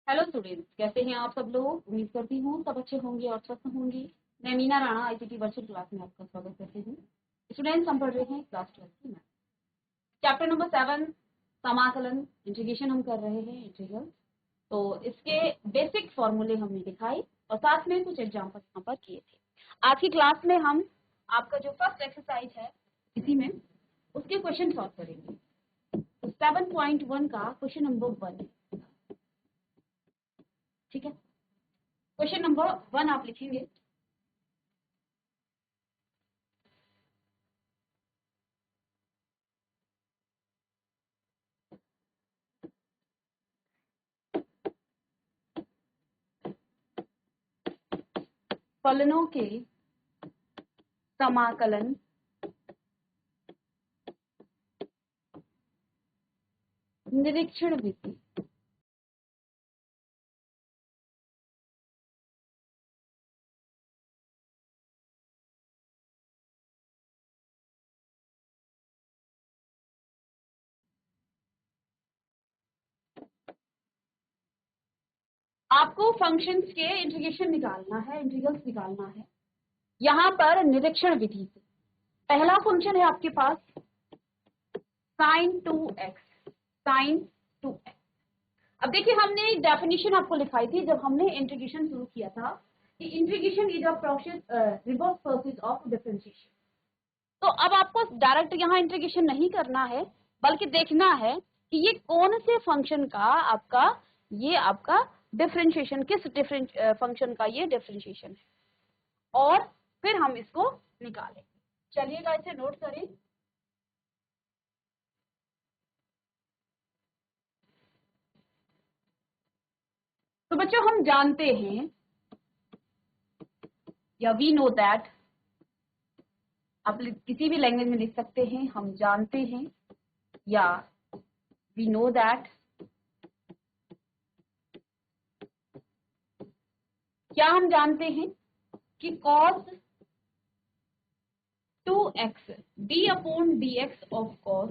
Hello students, कैसे हैं आप सब लोग। उम्मीद करती हूँ सब अच्छे होंगे और स्वस्थ होंगे। मैं Meena Rana ICT virtual class में आपका स्वागत करती हूँ। स्टूडेंट्स, हम पढ़ रहे हैं क्लास 12 की मैथ, चैप्टर नंबर 7, समाकलन इंटीग्रेशन हम कर रहे हैं, इंटीग्रल। तो इसके बेसिक फॉर्मूले हमने दिखाए और साथ में कुछ एग्जाम्पल यहाँ पर किए थे। आज की क्लास में हम आपका जो फर्स्ट एक्सरसाइज है इसी में उसके क्वेश्चन सॉल्व करेंगे। 7.1 का क्वेश्चन नंबर 1, ठीक है। क्वेश्चन नंबर 1 आप लिखेंगे। फलनों के समाकलन निरीक्षण विधि। आपको फंक्शंस के इंटीग्रेशन निकालना है, इंटीग्रल्स निकालना है यहाँ पर निरीक्षण विधि से। पहला फंक्शन है आपके पास sin 2x, sin 2x। अब देखिए, हमने एक डेफिनेशन आपको लिखाई थी जब हमने इंटीग्रेशन शुरू किया था कि integration is a process, reverse process of differentiation. तो अब आपको डायरेक्ट यहाँ इंटीग्रेशन नहीं करना है, बल्कि देखना है कि ये कौन से फंक्शन का आपका डिफरेंशिएशन, किस फंक्शन का ये डिफरेंशिएशन है, और फिर हम इसको निकालेंगे। चलिएगा, इसे नोट करें। तो बच्चों, हम जानते हैं या वी नो दैट, आप किसी भी लैंग्वेज में लिख सकते हैं, हम जानते हैं या वी नो दैट। क्या हम जानते हैं कि cos 2x d/dx of cos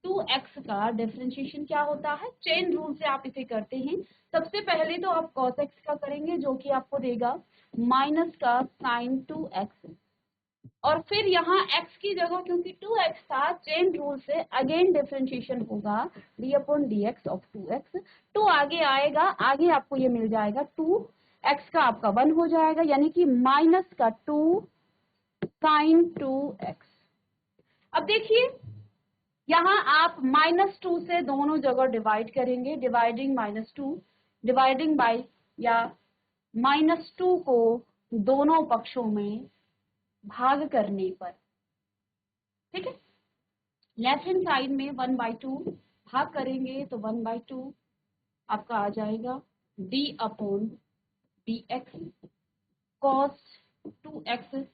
2x का डिफरेंशिएशन क्या होता है। चेन रूल से आप इसे करते हैं। सबसे पहले तो आप cos x का करेंगे, जो कि आपको देगा माइनस का sin 2x, और फिर यहाँ x की जगह क्योंकि 2x था, चेन रूल से अगेन डिफरेंशिएशन होगा d/dx ऑफ 2x। 2 आगे आएगा, आगे आपको ये मिल जाएगा 2x का आपका 1 हो जाएगा, यानी कि माइनस का 2 sin 2x। अब देखिए, यहाँ आप -2 से दोनों जगह डिवाइड करेंगे, डिवाइडिंग -2 डिवाइडिंग बाय, या -2 को दोनों पक्षों में भाग करने पर, ठीक है। लेफ्ट हैंड साइड में 1/2 भाग करेंगे तो 1/2 आपका आ जाएगा d/dx cos 2x,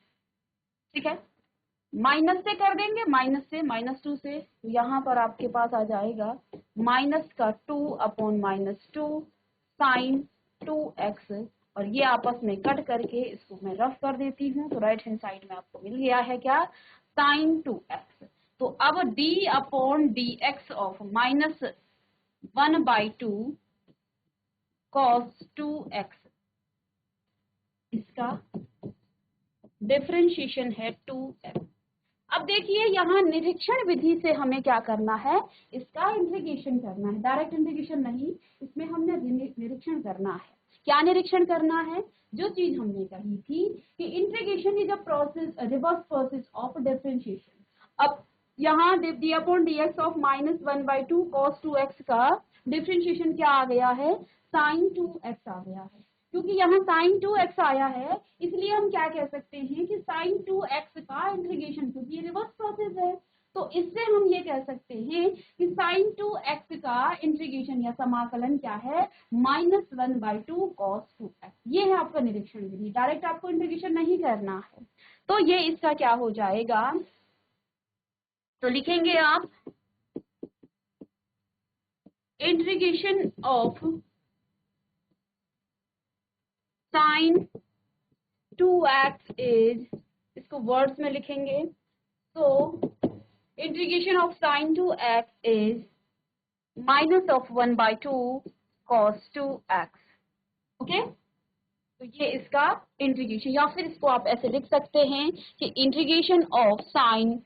ठीक है। माइनस से कर देंगे, माइनस से -2 से, तो यहाँ पर आपके पास आ जाएगा माइनस का 2/-2 sin 2x, और ये आपस में कट करके इसको मैं रफ कर देती हूँ। तो राइट हैंड साइड में आपको मिल गया है क्या, sin 2x। तो अब d/dx ऑफ -1/2 cos 2x, इसका डिफरेंशिएशन है 2x। अब देखिए, यहाँ निरीक्षण विधि से हमें क्या करना है, इसका इंटीग्रेशन करना है, डायरेक्ट इंटीग्रेशन नहीं, इसमें हमने निरीक्षण करना है। क्या निरीक्षण करना है, जो चीज हमने कही थी कि integration is a process, reverse process of differentiation. अब यहाँ d/dx ऑफ -1/2 cos 2x का डिफरेंशिएशन क्या आ गया है, sin 2x आ गया है। क्योंकि यहाँ sin 2x आया है, इसलिए हम क्या कह सकते हैं कि sin 2x का इंटीग्रेशन, क्योंकि ये रिवर्स प्रोसेस है, तो इससे हम ये कह सकते हैं कि sin 2x का इंटीग्रेशन या समाकलन क्या है, -1/2 cos 2x। ये है आपका निरीक्षण विधि, डायरेक्ट आपको इंटीग्रेशन नहीं करना है। तो ये इसका क्या हो जाएगा, तो लिखेंगे आप integration of sin 2x is, इसको वर्ड्स में लिखेंगे, तो integration of sin 2x is -1/2 cos 2x। Okay, तो ये इसका इंटीग्रेशन, या फिर इसको आप ऐसे लिख सकते हैं कि integration of sine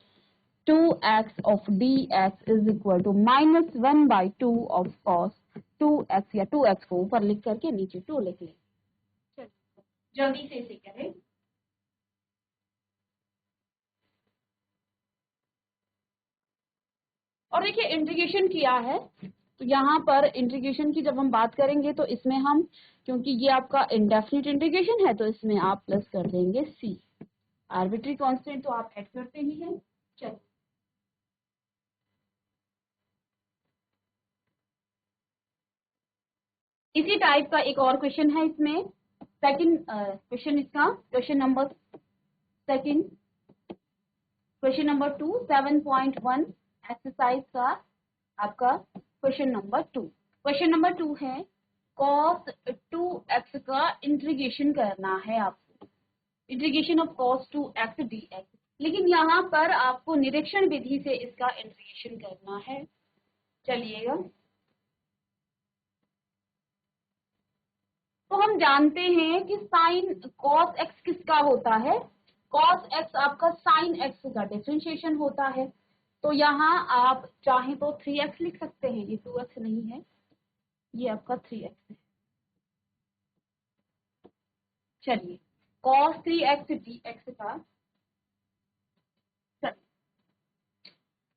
2x of dx is equal to -1/2 of cos 2x, या 2x को ऊपर लिख करके नीचे 2 लिख लें। चलिए जल्दी से इसे करें। और देखिए इंटीग्रेशन किया है, तो यहाँ पर इंटीग्रेशन की जब हम बात करेंगे तो इसमें हम, क्योंकि ये आपका इंडेफिनिट इंटीग्रेशन है, तो इसमें आप प्लस कर देंगे c। आर्बिट्री कांस्टेंट तो आप ऐड करते ही हैं। चलिए इसी टाइप का एक और क्वेश्चन है इसमें, सेकंड क्वेश्चन इसका, question number second, question number 2 7.1 exercise का आपका क्वेश्चन नंबर 2। क्वेश्चन नंबर 2 है cos 2x का इंटीग्रेशन करना है आपको, integration of cos 2x dx। लेकिन यहाँ पर आपको निरीक्षण विधि से इसका इंटीग्रेशन करना है। चलिएगा, तो हम जानते हैं कि साइन cos x किसका होता है, cos x आपका साइन x का डिफरेंशिएशन होता है। तो यहाँ आप चाहें तो 3x लिख सकते हैं, ये 2x नहीं है, ये आपका 3x है। चलिए cos 3x dx का,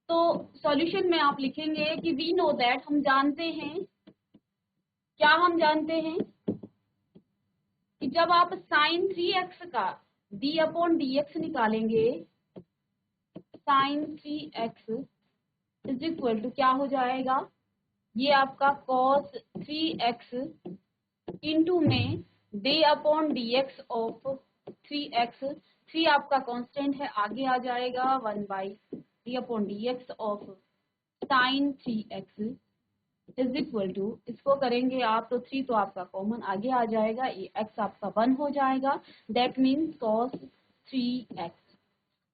तो सॉल्यूशन में आप लिखेंगे कि वी नो दैट, हम जानते हैं, क्या हम जानते हैं कि जब आप साइन 3x का d/dx निकालेंगे, sign 3x is equal to क्या हो जाएगा, ये आपका cos 3x इंटू में d/dx ऑफ 3x, 3 आपका कांस्टेंट है, आगे आ जाएगा 1/d/dx of sine 3x is equal to, इसको करेंगे आप तो 3 तो आपका कॉमन आगे आ जाएगा, ये x आपका 1 हो जाएगा, दैट मीन्स cos 3x।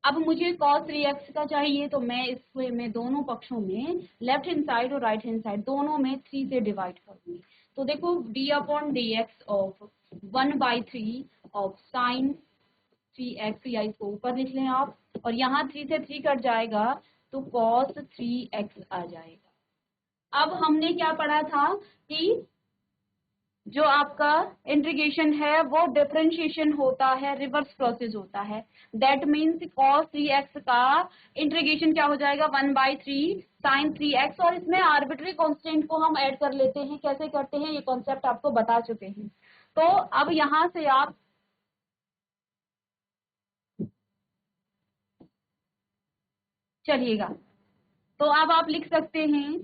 अब मुझे cos 3x का चाहिए, तो मैं इसको में दोनों पक्षों में, लेफ्ट हैंड साइड और राइट हैंड साइड दोनों में 3 से डिवाइड करूंगी। तो देखो d/dx of 1/3 of sine 3x, या इसको ऊपर लिख लें आप, और यहाँ 3 से 3 कट जाएगा तो cos 3x आ जाएगा। अब हमने क्या पढ़ा था कि जो आपका इंटीग्रेशन है वो डिफरेंशिएशन होता है, रिवर्स प्रोसेस होता है, दैट मीन्स cos 3x का इंटीग्रेशन क्या हो जाएगा 1/3 sin 3x, और इसमें आर्बिट्री कांस्टेंट को हम ऐड कर लेते हैं। कैसे करते हैं ये कॉन्सेप्ट आपको बता चुके हैं। तो अब यहां से आप चलिएगा, तो अब आप लिख सकते हैं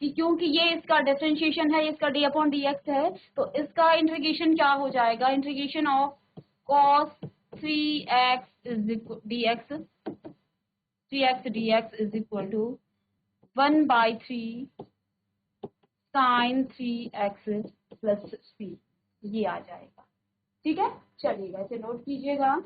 कि क्योंकि ये इसका डिफरेंशिएशन है, इसका d/dx है, तो इसका इंटीग्रेशन क्या हो जाएगा, integration of cos 3x dx, 3x dx is equal to 1/3 sin 3x plus c, ये आ जाएगा। ठीक है, चलिएगा इसे नोट कीजिएगा।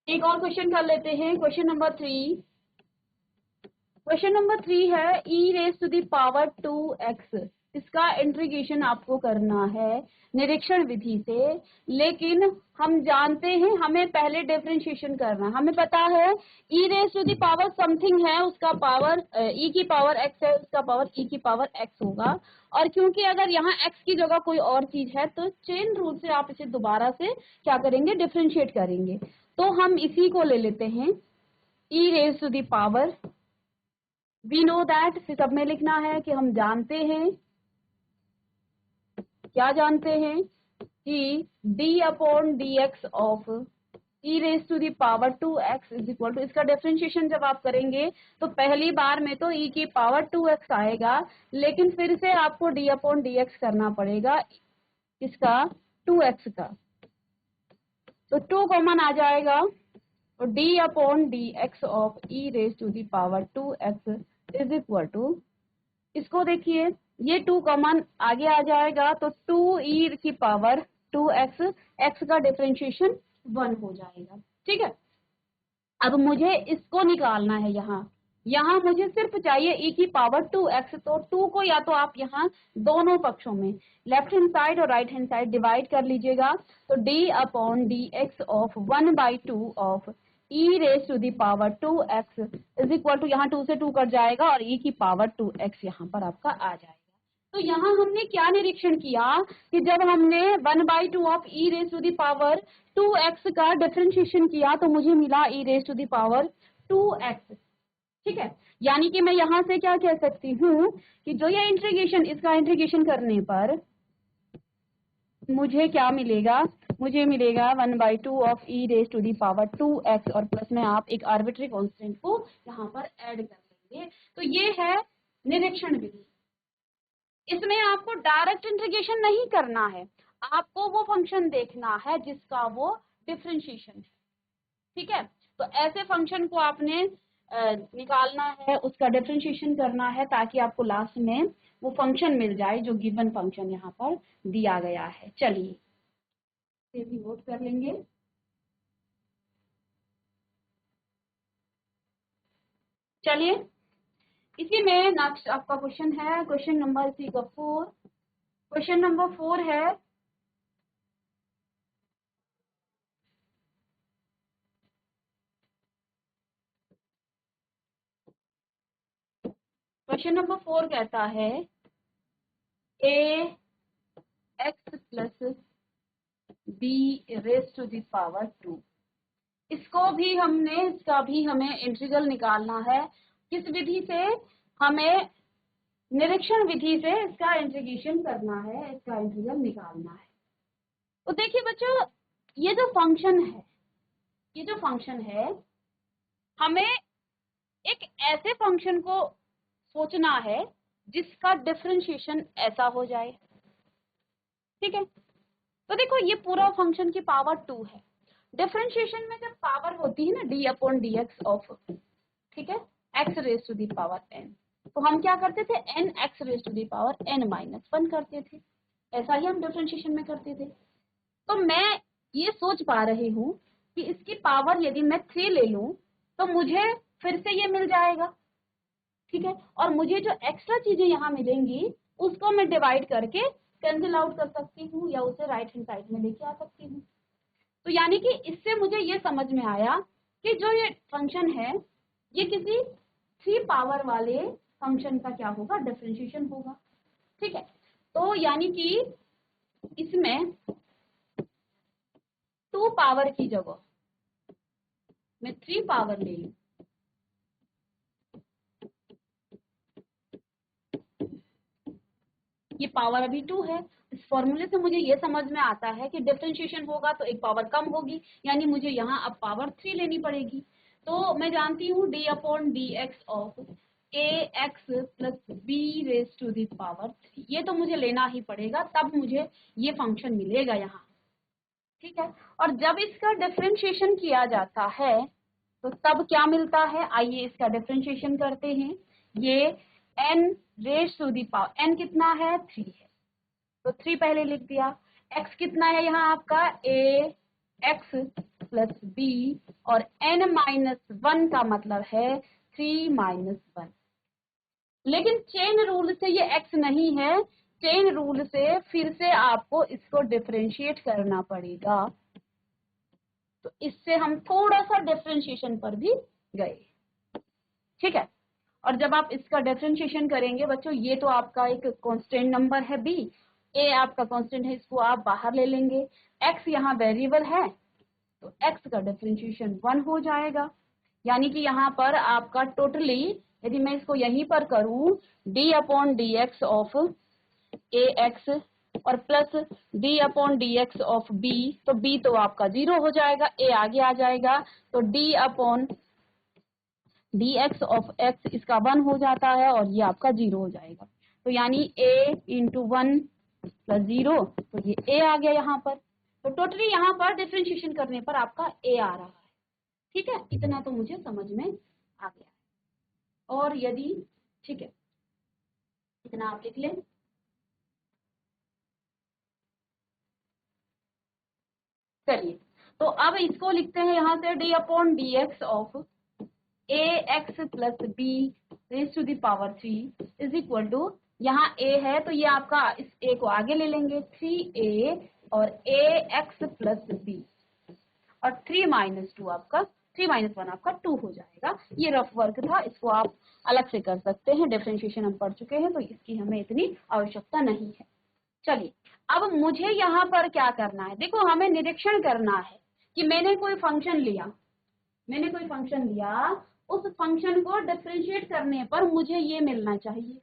एक और क्वेश्चन कर लेते हैं, क्वेश्चन नंबर 3। क्वेश्चन नंबर 3 है e⁻²x, इसका इंटीग्रेशन आपको करना है निरीक्षण विधि से। लेकिन हम जानते हैं हमें पहले डिफरेंशिएशन करना, हमें पता है e⁻² समथिंग है, उसका पावर e की पावर x है, उसका पावर e की पावर x होगा। और क्योंकि अगर यहाँ x की जगह कोई और चीज है, तो चेन रूल से आप इसे दोबारा से क्या करेंगे, डिफरेंशिएट करेंगे। तो हम इसी को ले लेते हैं e⁻, वी नो दैट, सब में लिखना है कि हम जानते हैं, क्या जानते हैं कि d/dx of e⁻² is equal to, इसका डिफरेंशिएशन जब आप करेंगे तो पहली बार में तो e की पावर 2x आएगा, लेकिन फिर से आपको d/dx करना पड़ेगा इसका 2x का, तो 2 कॉमन आ जाएगा, और d/dx of e⁻² is equal to, इसको देखिए ये 2 कॉमन आगे आ जाएगा, तो 2e की पावर 2x, x का डिफरेंशिएशन 1 हो जाएगा। ठीक है, अब मुझे इसको निकालना है। यहाँ मुझे सिर्फ चाहिए e की पावर 2x, तो 2 को या तो आप यहाँ दोनों पक्षों में लेफ्ट हैंड साइड और राइट हैंड साइड डिवाइड कर लीजिएगा। तो d upon D X of 1/2 of e raise to the power 2x is equal to, यहाँ 2 से 2 कट जाएगा और e की पावर 2x यहाँ पर आपका आ जाएगा। तो यहाँ हमने क्या निरीक्षण किया कि जब हमने 1/2 of e raise to the power 2x का डिफरेंशिएशन किया तो मुझे मिला e raise to the power 2x। ठीक है, यानी कि मैं यहाँ से क्या कह सकती हूँ कि जो ये इंटीग्रेशन, इसका इंटीग्रेशन करने पर मुझे क्या मिलेगा, मुझे मिलेगा 1/2 of e raise to the power 2x और प्लस में आप एक आर्बिट्री कांस्टेंट को यहाँ पर ऐड कर लेंगे। तो ये है निरीक्षण विधि। इसमें आपको डायरेक्ट इंटीग्रेशन नहीं करना है, आपको वो फंक्शन देखना है जिसका वो डिफरेंशिएशन है। ठीक है, तो ऐसे फंक्शन को आपने निकालना है, उसका डिफरेंशिएशन करना है ताकि आपको लास्ट में वो फंक्शन मिल जाए जो गिवन फंक्शन यहाँ पर दिया गया है। चलिए इसे भी वोट कर लेंगे। चलिए इसी में नेक्स्ट आपका क्वेश्चन है, क्वेश्चन नंबर 4। क्वेश्चन नंबर 4 है क्वेश्चन नंबर 4 कहता है a x plus b raise to the power 2। इसको भी हमने, इसका भी हमें इंटीग्रल निकालना है। किस विधि से? हमें निरीक्षण विधि से इसका इंटीग्रेशन करना है, इसका इंटीग्रल निकालना है। तो देखिए बच्चों, ये जो फंक्शन है, ये जो फंक्शन है, हमें एक ऐसे फंक्शन को सोचना है जिसका डिफरेंशिएशन ऐसा हो जाए। ठीक है, तो देखो ये पूरा फंक्शन की पावर 2 है। डिफरेंशिएशन में जब पावर होती है ना d upon D X of, ठीक है, x raise to the power n, तो हम क्या करते थे, n x raise to the power n-1 करते थे। ऐसा ही हम डिफरेंशिएशन में करते थे। तो मैं ये सोच पा रही हूँ कि इसकी पावर यदि मैं 3 ले लूं तो मुझे फिर से ये मिल जाएगा। ठीक है, और मुझे जो एक्स्ट्रा चीजें यहाँ मिलेंगी उसको मैं डिवाइड करके कैंसिल आउट कर सकती हूँ या उसे राइट हैंड साइड में लेके आ सकती हूँ। तो यानी कि इससे मुझे ये समझ में आया कि जो ये फंक्शन है ये किसी 3 पावर वाले फंक्शन का क्या होगा, डिफरेंशिएशन होगा। ठीक है, तो यानी कि इसमें 2 पावर की जगह मैं 3 पावर ले लूं, ये पावर अभी 2 है। इस फॉर्मूले से मुझे ये समझ में आता है कि डिफरेंशिएशन होगा तो एक पावर कम होगी, यानी मुझे यहाँ अब पावर 3 लेनी पड़ेगी। तो मैं जानती हूँ d upon D X of A X plus B raise to the power 3, ये तो मुझे लेना ही पड़ेगा, तब मुझे ये फंक्शन मिलेगा यहाँ। ठीक है, और जब इसका डिफरेंशिएशन किया जाता है तो तब क्या मिलता है, आइए इसका डिफरेंशिएशन करते हैं। ये n raise to the power, n कितना है, 3 है, तो 3 पहले लिख दिया। x कितना है यहाँ आपका, a x प्लस b, और n-1 का मतलब है 3-1। लेकिन चेन रूल से ये x नहीं है, चेन रूल से फिर से आपको इसको डिफरेंशिएट करना पड़ेगा। तो इससे हम थोड़ा सा डिफरेंशिएशन पर भी गए। ठीक है, और जब आप इसका डिफरेंशिएशन करेंगे बच्चों, ये तो आपका एक कांस्टेंट नंबर है b, a आपका कांस्टेंट है, इसको आप बाहर ले लेंगे, x यहाँ वेरिएबल है तो x का डिफरेंशिएशन 1 हो जाएगा। यानी कि यहाँ पर आपका टोटली, यदि मैं इसको यहीं पर करूं, d upon D X of A X और plus d upon D X of b, तो b तो आपका 0 हो जाएगा, a आगे आ जाएगा, तो d upon D X of x इसका 1 हो जाता है और ये आपका 0 हो जाएगा। तो यानी a इंटू 1 प्लस 0, तो ये a आ गया यहाँ पर। तो टोटली यहाँ पर डिफरेंशिएशन करने पर आपका a आ रहा है। ठीक है, इतना तो मुझे समझ में आ गया। और यदि, ठीक है, इतना आप लिख लें। चलिए तो अब इसको लिखते हैं यहाँ से D upon D X of A X plus B raise to the power 3 is equal to, यहाँ ए है तो ये आपका इस ए को आगे ले लेंगे 3a और ए एक्स प्लस बी और 3 - 2 आपका 3 - 1 आपका 2 हो जाएगा। ये रफ वर्क था, इसको आप अलग से कर सकते हैं, डिफरेंशिएशन हम पढ़ चुके हैं तो इसकी हमें इतनी आवश्यकता नहीं है। चलिए अब मुझे यहाँ पर क्या करना है, देखो हमें निरीक्षण करना है कि मैंने कोई फंक्शन लिया, उस फंक्शन को डिफरेंशिएट करने पर मुझे ये मिलना चाहिए।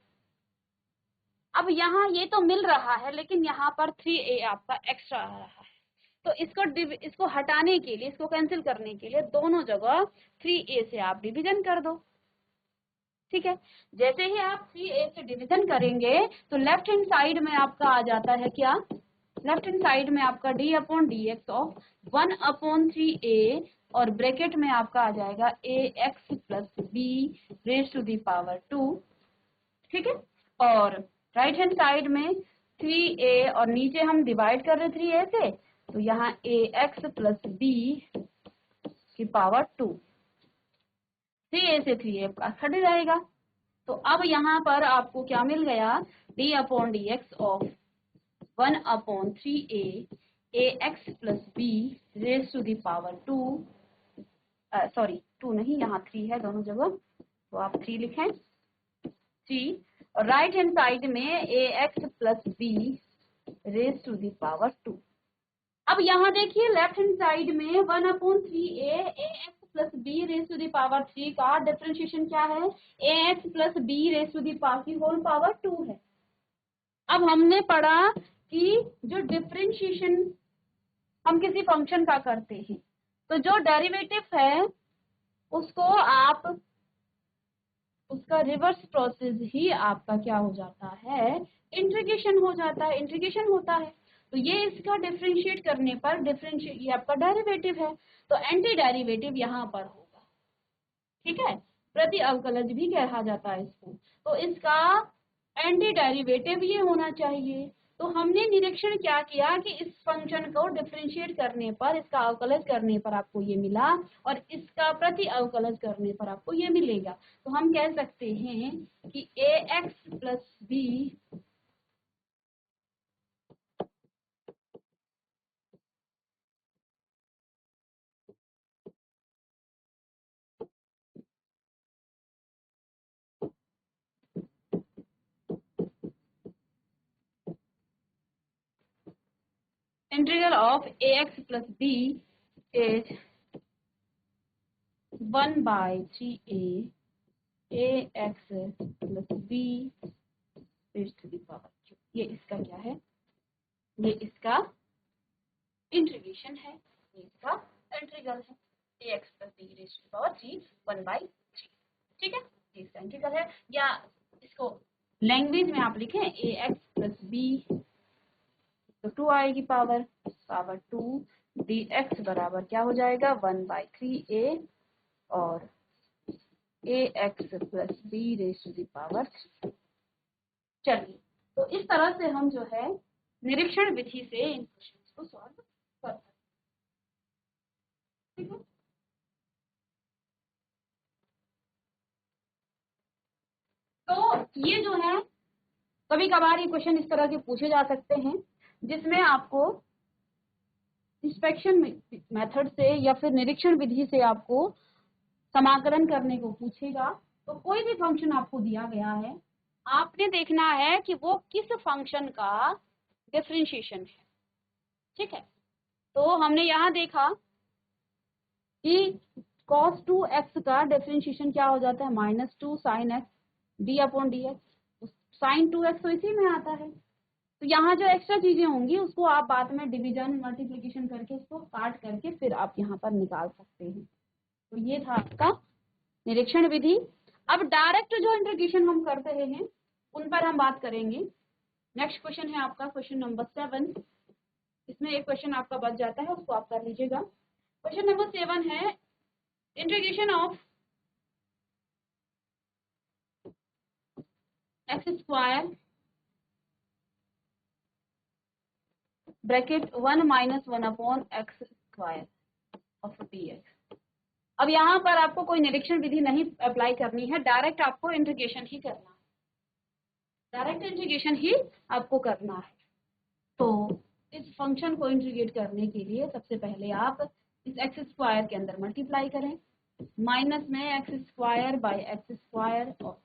अब यहाँ ये तो मिल रहा है लेकिन यहाँ पर 3a आपका एक्स्ट्रा आ रहा है, तो इसको हटाने के लिए, इसको कैंसिल करने के लिए दोनों जगह 3a से आप डिवीजन कर दो। ठीक है, जैसे ही आप 3a से डिवीजन करेंगे तो लेफ्ट हैंड साइड में आपका आ जाता है क्या, लेफ्ट हैंड साइड में आपका d upon D X of 1/3a और ब्रैकेट में आपका आ जाएगा a x plus B raise to the power 2। ठीक है, और राइट हैंड साइड में 3a और नीचे हम डिवाइड कर रहे 3a से, तो यहाँ a x प्लस बी की पावर 2, 3a से 3a का 30 रहेगा। तो अब यहाँ पर आपको क्या मिल गया, d upon D X of 1/3a a x plus B raise to the power 2, sorry 2 नहीं, यहाँ 3 है दोनों जगह, तो आप 3 लिखें 3, और राइट हैंड साइड में a x plus B raise to the power 2। अब यहाँ देखिए लेफ्ट हैंड साइड में 1/3a ax plus B raise to the power 3 का डिफरेंशिएशन क्या है, ax plus B raise to the power की होल पावर 2 है। अब हमने पढ़ा कि जो डिफरेंशिएशन हम किसी फंक्शन का करते हैं तो जो डेरिवेटिव है उसको आप, उसका रिवर्स प्रोसेस ही आपका क्या हो जाता है, इंटीग्रेशन हो जाता है, इंटीग्रेशन होता है। तो ये इसका डिफरेंशिएट करने पर डिफरेंशिएट, ये आपका डेरिवेटिव है तो एंटी डेरिवेटिव यहाँ पर होगा। ठीक है, प्रति अवकलज भी कहा जाता है इसको, तो इसका एंटी डेरिवेटिव ये होना चाहिए। तो हमने निरीक्षण क्या किया कि इस फंक्शन को डिफरेंशिएट करने पर, इसका अवकलज करने पर आपको ये मिला और इसका प्रति अवकलज करने पर आपको ये मिलेगा। तो हम कह सकते हैं कि ax plus B integral of ax plus b is 1/3a ax plus b raised to the power 3। ये इसका क्या है, ये इसका इंटीग्रेशन है, ये इसका इंटीग्रल है, ax plus b raised to the power 3 1/3। ठीक है, ये इसका इंटीग्रल है, या इसको लैंग्वेज में आप लिखें ax plus b तो 2 आएगी पावर 2, dx बराबर क्या हो जाएगा 1/3a और ax plus B raise to the power 3। चलिए, तो इस तरह से हम जो है निरीक्षण विधि से इन क्वेश्चंस को सॉल्व कर सकते हैं। ठीक है, तो ये जो है कभी कभार ये क्वेश्चन इस तरह के पूछे जा सकते हैं जिसमें आपको इंस्पेक्शन मेथड से या फिर निरीक्षण विधि से आपको समाकलन करने को पूछेगा। तो कोई भी फंक्शन आपको दिया गया है, आपने देखना है कि वो किस फंक्शन का डिफरेंशिएशन है। ठीक है, तो हमने यहाँ देखा कि cos 2x का डिफरेंशिएशन क्या हो जाता है, -2 sin x d upon D X, sine 2x तो इसी में आता है। तो यहाँ जो एक्स्ट्रा चीजें होंगी उसको आप बाद में डिवीजन मल्टीप्लिकेशन करके उसको काट करके फिर आप यहाँ पर निकाल सकते हैं। तो ये था आपका निरीक्षण विधि। अब डायरेक्ट जो इंटीग्रेशन हम कर रहे हैं उन पर हम बात करेंगे। नेक्स्ट क्वेश्चन है आपका क्वेश्चन नंबर 7। इसमें एक क्वेश्चन आपका बच जाता है, उसको आप कर लीजिएगा। क्वेश्चन नंबर 7 है integration of x square bracket 1 - 1 upon x square of dx। अब यहाँ पर आपको कोई निरीक्षण विधि नहीं अप्लाई करनी है, डायरेक्ट आपको इंटीग्रेशन ही करना है, डायरेक्ट इंटीग्रेशन ही आपको करना है। तो इस फंक्शन को इंटीग्रेट करने के लिए सबसे पहले आप इस एक्स स्क्वायर के अंदर मल्टीप्लाई करें, माइनस में x square by x square और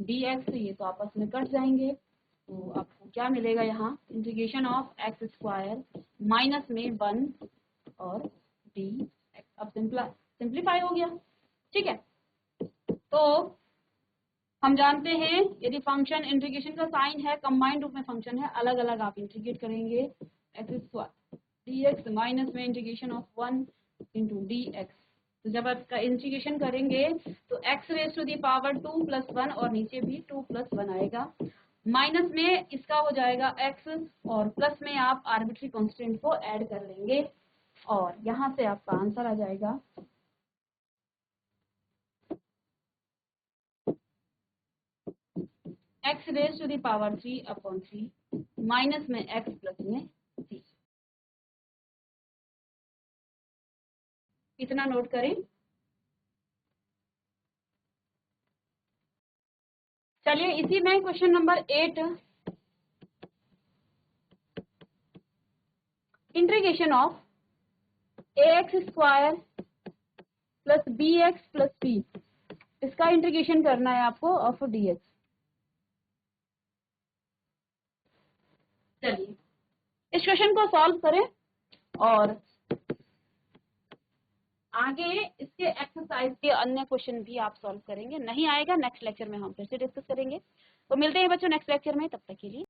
dx, ये तो आपस में कट जाएंगे, तो आपको क्या मिलेगा यहाँ, integration of x square minus में 1 और dx। अब सिंप्लीफाई हो गया, ठीक है। तो हम जानते हैं यदि फंक्शन इंटीग्रेशन का साइन है, कंबाइंड रूप में फंक्शन है, अलग अलग आप इंटीग्रेट करेंगे, एक्स स्क्वायर dx माइनस में इंटीग्रेशन ऑफ 1 इंटू dx। तो जब आप इंटीग्रेशन करेंगे तो x raise to the power 2 plus 1 और नीचे भी 2 प्लस 1 आएगा, माइनस में इसका हो जाएगा x और प्लस में आप आर्बिट्री कांस्टेंट को ऐड कर लेंगे और यहाँ से आपका आंसर आ जाएगा x raise to the power 3/3 minus में x प्लस में 3। इतना नोट करें। चलिए इसी में question number 8, integration of ax square plus bx plus c, इसका इंटीग्रेशन करना है आपको ऑफ dx। चलिए इस क्वेश्चन को सॉल्व करें और आगे इसके एक्सरसाइज के अन्य क्वेश्चन भी आप सॉल्व करेंगे, नहीं आएगा नेक्स्ट लेक्चर में हम फिर से डिस्कस करेंगे। तो मिलते हैं बच्चों नेक्स्ट लेक्चर में, तब तक के लिए